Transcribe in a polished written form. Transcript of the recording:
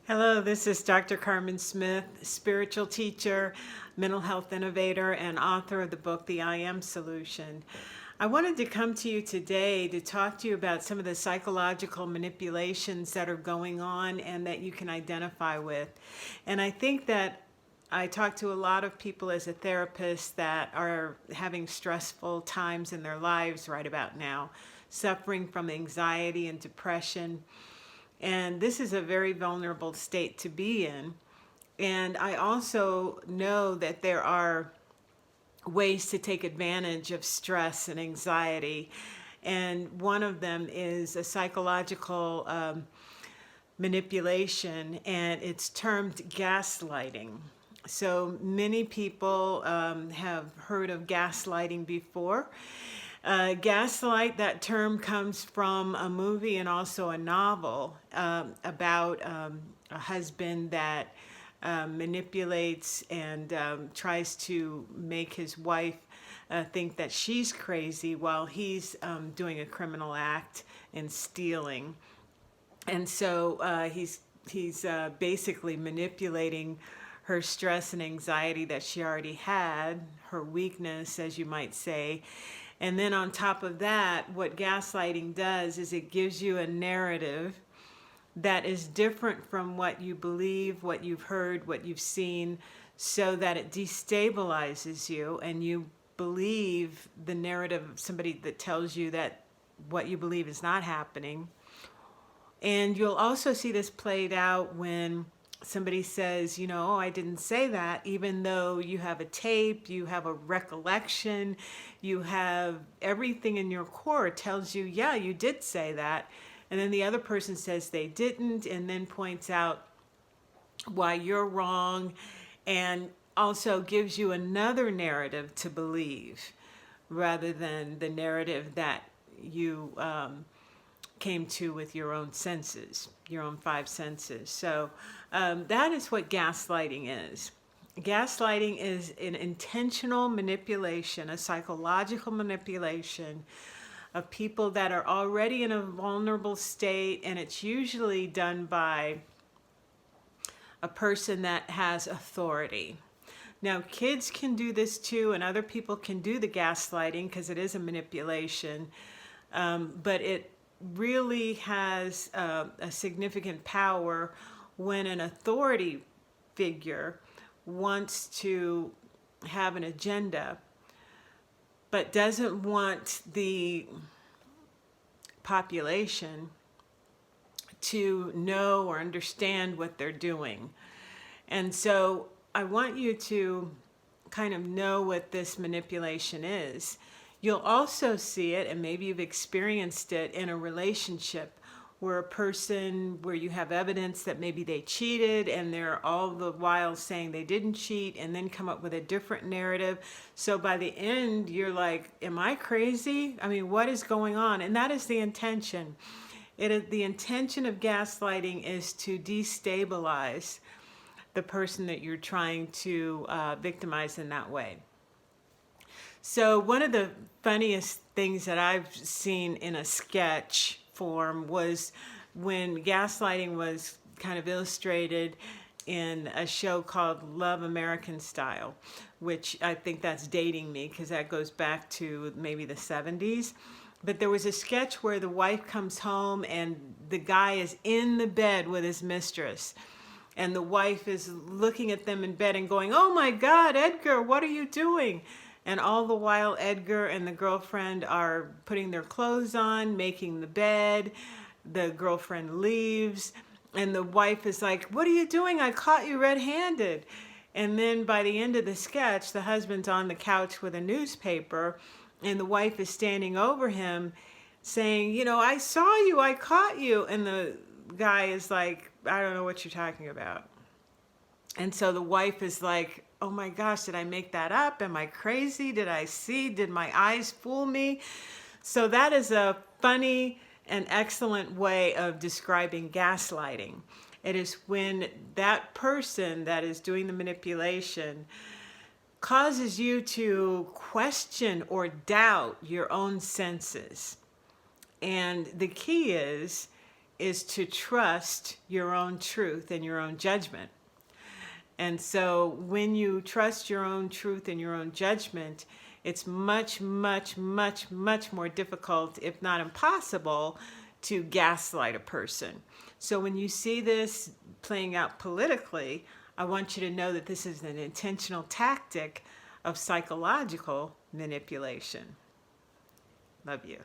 Hello, this is Dr. Karmen Smith, spiritual teacher, mental health innovator, and author of the book, The I Am Solution. I wanted to come to you today to talk to you about some of the psychological manipulations that are going on and that you can identify with. And I think that I talk to a lot of people as a therapist that are having stressful times in their lives right about now, suffering from anxiety and depression. And this is a very vulnerable state to be in. And I also know that there are ways to take advantage of stress and anxiety. And one of them is a psychological manipulation, and it's termed gaslighting. So many people have heard of gaslighting before. Gaslight, that term comes from a movie and also a novel about a husband that manipulates and tries to make his wife think that she's crazy while he's doing a criminal act and stealing. And so he's basically manipulating her stress and anxiety that she already had, her weakness, as you might say. And then on top of that, what gaslighting does is it gives you a narrative that is different from what you believe, what you've heard, what you've seen, so that it destabilizes you and you believe the narrative of somebody that tells you that what you believe is not happening. And you'll also see this played out when somebody says, oh, I didn't say that, even though you have a tape, you have a recollection, you have everything in your core tells you, yeah, you did say that. And then the other person says they didn't, and then points out why you're wrong, and also gives you another narrative to believe rather than the narrative that you came to with your own senses, your own five senses. So that is what gaslighting is. Gaslighting is an intentional manipulation, a psychological manipulation of people that are already in a vulnerable state, and it's usually done by a person that has authority. Now, kids can do this too, and other people can do the gaslighting because it is a manipulation, but it really has a significant power when an authority figure wants to have an agenda but doesn't want the population to know or understand what they're doing. And so I want you to kind of know what this manipulation is. You'll also see it, and maybe you've experienced it in a relationship where you have evidence that maybe they cheated and they're all the while saying they didn't cheat and then come up with a different narrative. So by the end, you're like, am I crazy? I mean, what is going on? And that is the intention. The intention of gaslighting is to destabilize the person that you're trying to victimize in that way. So one of the funniest things that I've seen in a sketch form was when gaslighting was kind of illustrated in a show called Love American Style, which I think that's dating me because that goes back to maybe the 70s. But there was a sketch where the wife comes home and the guy is in the bed with his mistress. And the wife is looking at them in bed and going, oh my God, Edgar, what are you doing? And all the while, Edgar and the girlfriend are putting their clothes on, making the bed. The girlfriend leaves, and the wife is like, what are you doing? I caught you red-handed. And then by the end of the sketch, the husband's on the couch with a newspaper, and the wife is standing over him saying, I saw you, I caught you. And the guy is like, I don't know what you're talking about. And so the wife is like, oh my gosh, did I make that up? Am I crazy? Did my eyes fool me? So that is a funny and excellent way of describing gaslighting. It is when that person that is doing the manipulation causes you to question or doubt your own senses. And the key is is to trust your own truth and your own judgment. And so when you trust your own truth and your own judgment, it's much, much, much, much more difficult, if not impossible, to gaslight a person. So when you see this playing out politically, I want you to know that this is an intentional tactic of psychological manipulation. Love you.